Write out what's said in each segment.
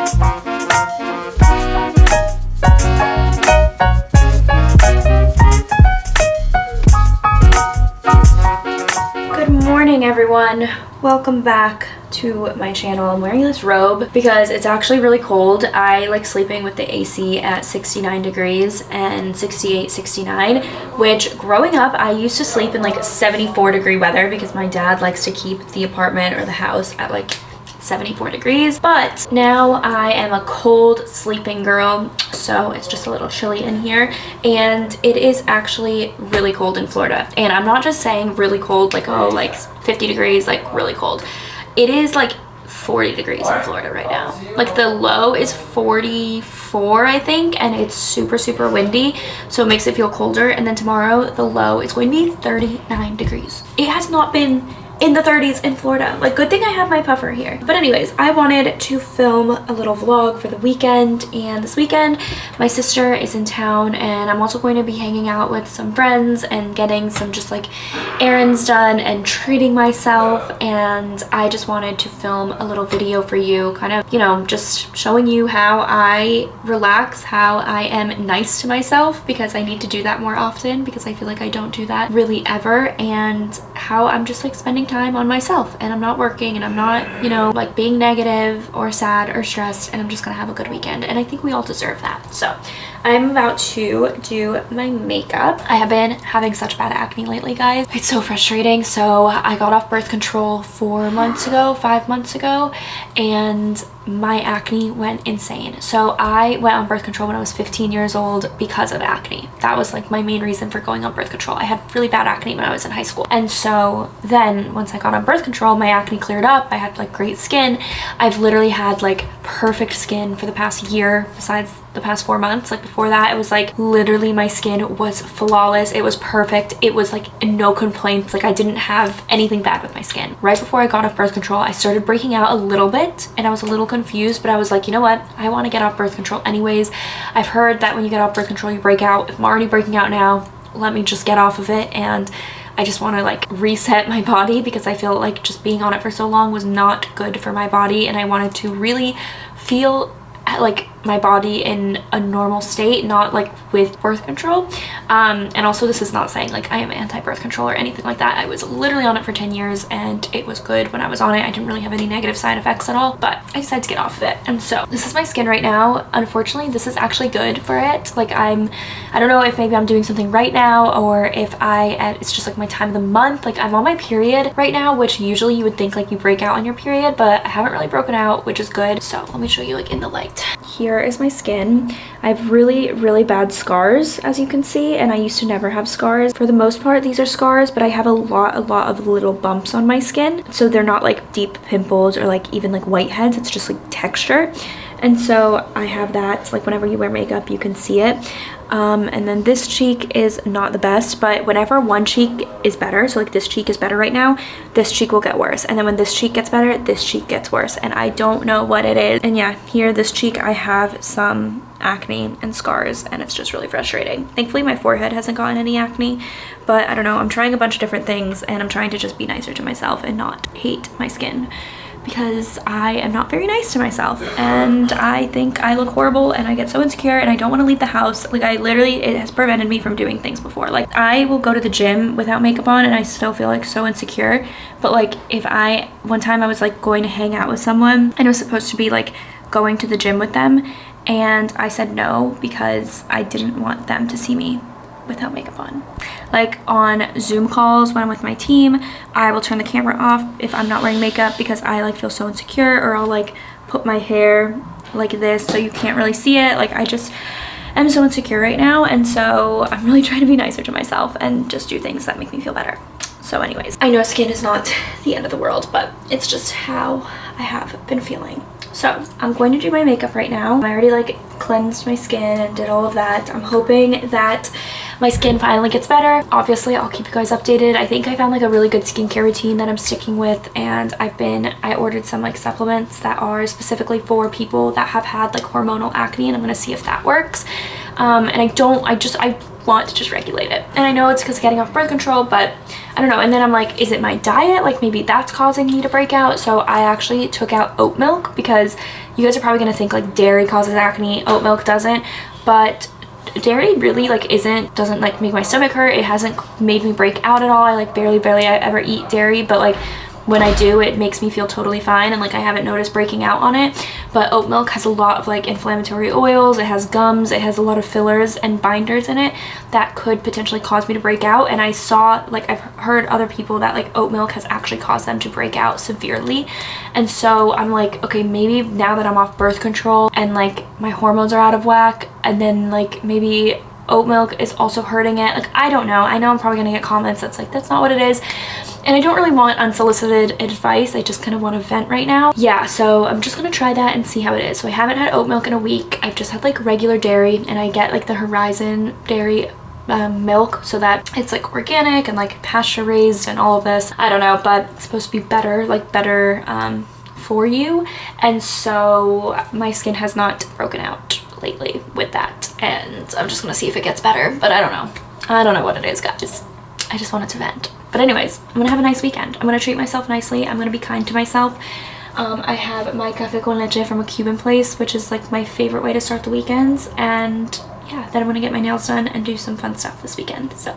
Good morning, everyone. Welcome back to my channel. I'm wearing this robe because it's actually really cold. I like sleeping with the AC at 69 degrees and 68, 69, which growing up I used to sleep in like 74 degree weather because my dad likes to keep the apartment or the house at like 74 degrees. But now I am a cold sleeping girl, so it's just a little chilly in here, and it is actually really cold in Florida. And I'm not just saying really cold like, oh, like 50 degrees, like really cold. It is like 40 degrees in Florida right now. Like the low is 44, I think, and it's super windy, so it makes it feel colder. And then tomorrow the low is going to be 39 degrees. It has not been in the 30s in Florida. Like, good thing I have my puffer here. But anyways, I wanted to film a little vlog for the weekend, and this weekend my sister is in town, and I'm also going to be hanging out with some friends and getting some just like errands done and treating myself. And I just wanted to film a little video for you, kind of, you know, just showing you how I relax, how I am nice to myself, because I need to do that more often because I feel like I don't do that really ever, and how I'm just like spending time on myself, and I'm not working, and I'm not, you know, like being negative or sad or stressed, and I'm just gonna have a good weekend. And I think we all deserve that. So I'm about to do my makeup. I have been having such bad acne lately, guys. It's so frustrating. So I got off birth control 5 months ago, and my acne went insane. So I went on birth control when I was 15 years old because of acne. That was like my main reason for going on birth control. I had really bad acne when I was in high school. And so then once I got on birth control, my acne cleared up. I had like great skin. I've literally had like perfect skin for the past year, besides the past 4 months. Like before that, it was like literally my skin was flawless. It was perfect. It was like no complaints. Like I didn't have anything bad with my skin. Right before I got off birth control, I started breaking out a little bit, and I was a little confused, but I was like, you know what? I want to get off birth control anyways. I've heard that when you get off birth control, you break out. If I'm already breaking out now, let me just get off of it. And I just want to like reset my body because I feel like just being on it for so long was not good for my body, and I wanted to really feel like my body in a normal state, not like with birth control. And also, this is not saying like I am anti-birth control or anything like that. I was literally on it for 10 years and it was good when I was on it. I didn't really have any negative side effects at all, but I decided to get off of it. And so this is my skin right now. Unfortunately, this is actually good for it. Like I don't know if maybe I'm doing something right now, or if it's just like my time of the month. Like I'm on my period right now, which usually you would think like you break out on your period, but I haven't really broken out, which is good. So let me show you like in the light. Here is my skin. I have really bad scars, as you can see, and I used to never have scars. For the most part, these are scars, but I have a lot of little bumps on my skin. So they're not like deep pimples or like even like whiteheads. It's just like texture. And so I have that. Like whenever you wear makeup, you can see it. And then this cheek is not the best, but whenever one cheek is better, so like this cheek is better right now, this cheek will get worse. And then when this cheek gets better, this cheek gets worse. And I don't know what it is. And yeah, here, this cheek, I have some acne and scars, and it's just really frustrating. Thankfully, my forehead hasn't gotten any acne, but I don't know. I'm trying a bunch of different things, and I'm trying to just be nicer to myself and not hate my skin, because I am not very nice to myself, and I think I look horrible, and I get so insecure, and I don't want to leave the house. Like it has prevented me from doing things before. Like I will go to the gym without makeup on and I still feel like so insecure. But like one time I was like going to hang out with someone, and it was supposed to be like going to the gym with them, and I said no because I didn't want them to see me without makeup on. Like on Zoom calls when I'm with my team, I will turn the camera off if I'm not wearing makeup because I like feel so insecure, or I'll like put my hair like this so you can't really see it. Like I just am so insecure right now, and so I'm really trying to be nicer to myself and just do things that make me feel better. So anyways, I know skin is not the end of the world, but it's just how I have been feeling. So I'm going to do my makeup right now. I already like cleansed my skin and did all of that. I'm hoping that my skin finally gets better. Obviously, I'll keep you guys updated. I think I found like a really good skincare routine that I'm sticking with, and I ordered some like supplements that are specifically for people that have had like hormonal acne, and I'm gonna see if that works. And I want to just regulate it. And I know it's because getting off birth control, but I don't know. And then I'm like, is it my diet? Like maybe that's causing me to break out. So I actually took out oat milk, because you guys are probably gonna think like dairy causes acne, oat milk doesn't, but dairy really like doesn't like make my stomach hurt. It hasn't made me break out at all. I like barely ever eat dairy, but like when I do, it makes me feel totally fine, and like I haven't noticed breaking out on it. But oat milk has a lot of like inflammatory oils, it has gums, it has a lot of fillers and binders in it that could potentially cause me to break out. And I saw, like, I've heard other people that like oat milk has actually caused them to break out severely. And so I'm like, okay, maybe now that I'm off birth control and like my hormones are out of whack, and then like maybe oat milk is also hurting it. Like, I don't know. I know I'm probably gonna get comments that's like, that's not what it is. And I don't really want unsolicited advice. I just kind of want to vent right now. Yeah, so I'm just gonna try that and see how it is. So I haven't had oat milk in a week. I've just had like regular dairy, and I get like the Horizon dairy milk, so that it's like organic and like pasture raised and all of this. I don't know, but it's supposed to be better, like better for you. And so my skin has not broken out lately with that, and I'm just gonna see if it gets better, but I don't know what it is, guys. I just wanted to vent. But anyways, I'm gonna have a nice weekend. I'm gonna treat myself nicely. I'm gonna be kind to myself. I have my café con leche from a Cuban place, which is like my favorite way to start the weekends. And yeah, then I'm gonna get my nails done and do some fun stuff this weekend. So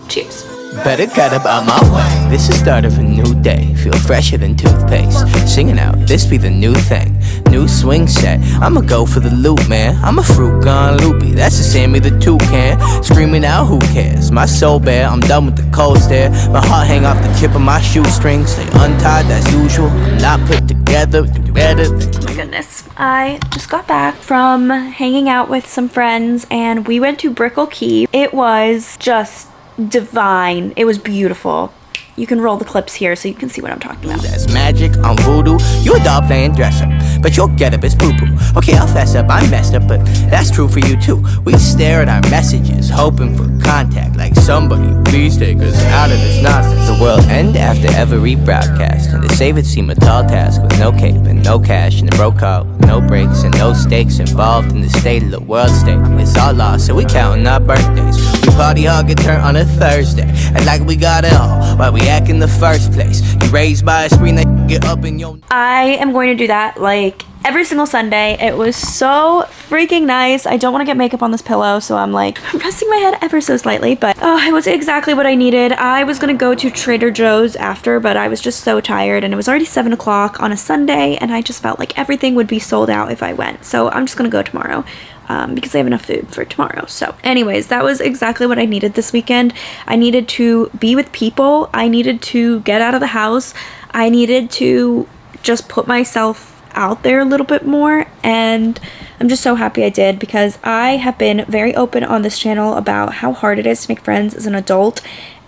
cheers. Better get about my way. This is the start of a new day. Feel fresher than toothpaste. Singing out, this be the new thing. New swing set. I'ma go for the loop, man. I'm a fruit gone loopy. That's the Sammy the toucan. Screaming out, who cares? My soul bare. I'm done with the cold stare. My heart hang off the tip of my shoestrings. Stay untied as usual. I'm not put together. Do better. Oh my goodness. I just got back from hanging out with some friends, and we went to Brickell Key. It was just divine. It was beautiful. You can roll the clips here so you can see what I'm talking about. That's magic on voodoo. You a doll playing dress up, but your getup is poo-poo. Okay, I'll fess up, I'm messed up, but that's true for you too. We stare at our messages, hoping for contact, like somebody please take us out of this nonsense. The world end after every broadcast, and to save it seemed a tall task, with no cape and no cash and a broke car, with no breaks and no stakes involved in the state of the world state. It's all lost, so we counting our birthdays. We party hard, get turned on a Thursday, and like we got it all, while we act in the first place. You raised by a screen that get up in your... I am going to do that like every single Sunday. It was so freaking nice. I don't want to get makeup on this pillow, so I'm like resting my head ever so slightly, but it was exactly what I needed. I was gonna go to Trader Joe's after, but I was just so tired, and it was already 7 o'clock on a Sunday, and I just felt like everything would be sold out if I went. So I'm just gonna go tomorrow. Because I have enough food for tomorrow. So anyways, that was exactly what I needed this weekend. I needed to be with people. I needed to get out of the house. I needed to just put myself out there a little bit more, and I'm just so happy I did, because I have been very open on this channel about how hard it is to make friends as an adult,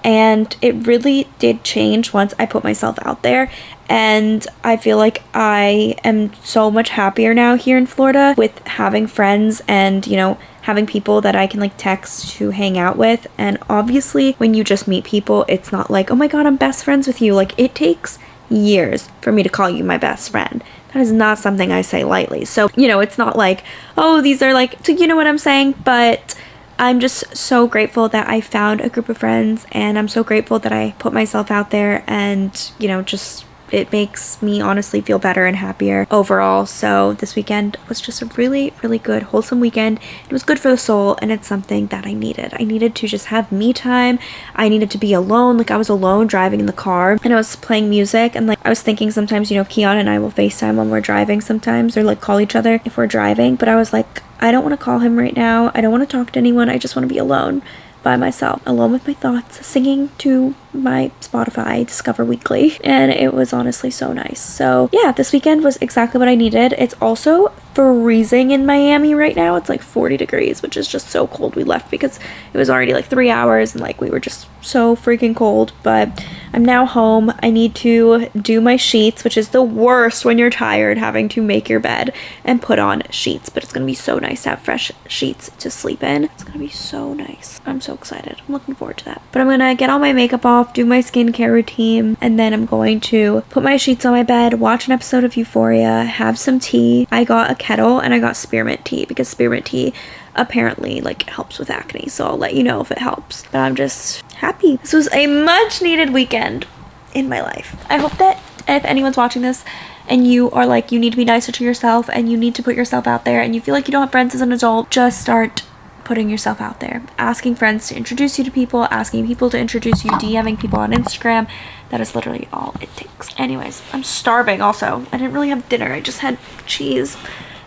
and it really did change once I put myself out there. And I feel like I am so much happier now here in Florida with having friends and, you know, having people that I can like text to hang out with. And obviously when you just meet people, it's not like, oh my god, I'm best friends with you. Like, it takes years for me to call you my best friend. That is not something I say lightly. So, you know, it's not like, oh, these are like, so you know what I'm saying? But I'm just so grateful that I found a group of friends, and I'm so grateful that I put myself out there, and, you know, just it makes me honestly feel better and happier overall. So this weekend was just a really, really good, wholesome weekend. It was good for the soul, and it's something that I needed. I needed to just have me time. I needed to be alone. Like, I was alone driving in the car, and I was playing music, and like I was thinking sometimes, you know, Keon and I will FaceTime when we're driving sometimes, or like call each other if we're driving, but I was like, I don't want to call him right now. I don't want to talk to anyone. I just want to be alone by myself, alone with my thoughts, singing to my Spotify Discover Weekly, and it was honestly so nice. So yeah, this weekend was exactly what I needed. It's also freezing in Miami right now. It's like 40 degrees, which is just so cold. We left because it was already like 3 hours, and like we were just so freaking cold. But I'm now home. I need to do my sheets, which is the worst when you're tired, having to make your bed and put on sheets. But it's gonna be so nice to have fresh sheets to sleep in. It's gonna be so nice. I'm so excited. I'm looking forward to that. But I'm gonna get all my makeup off, do my skincare routine, and then I'm going to put my sheets on my bed, watch an episode of Euphoria, have some tea. I got a kettle and I got spearmint tea, because spearmint tea apparently like it helps with acne, so I'll let you know if it helps. But I'm just happy. This was a much needed weekend in my life. I hope that if anyone's watching this and you are like, you need to be nicer to yourself and you need to put yourself out there and you feel like you don't have friends as an adult, just start putting yourself out there, asking friends to introduce you to people, asking people to introduce you, DMing people on Instagram. That is literally all it takes. Anyways, I'm starving also. I didn't really have dinner. I just had cheese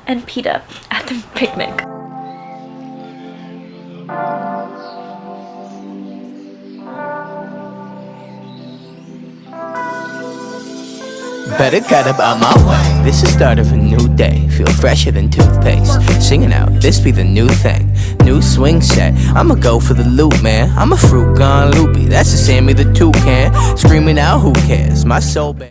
and pita at the picnic. Better get up out my way. This is start of a new day. Feel fresher than toothpaste. Singing out, this be the new thing. New swing set. I'ma go for the loop, man. I'm a fruit gone loopy. That's the Sammy the toucan. Screaming out, who cares? My soul.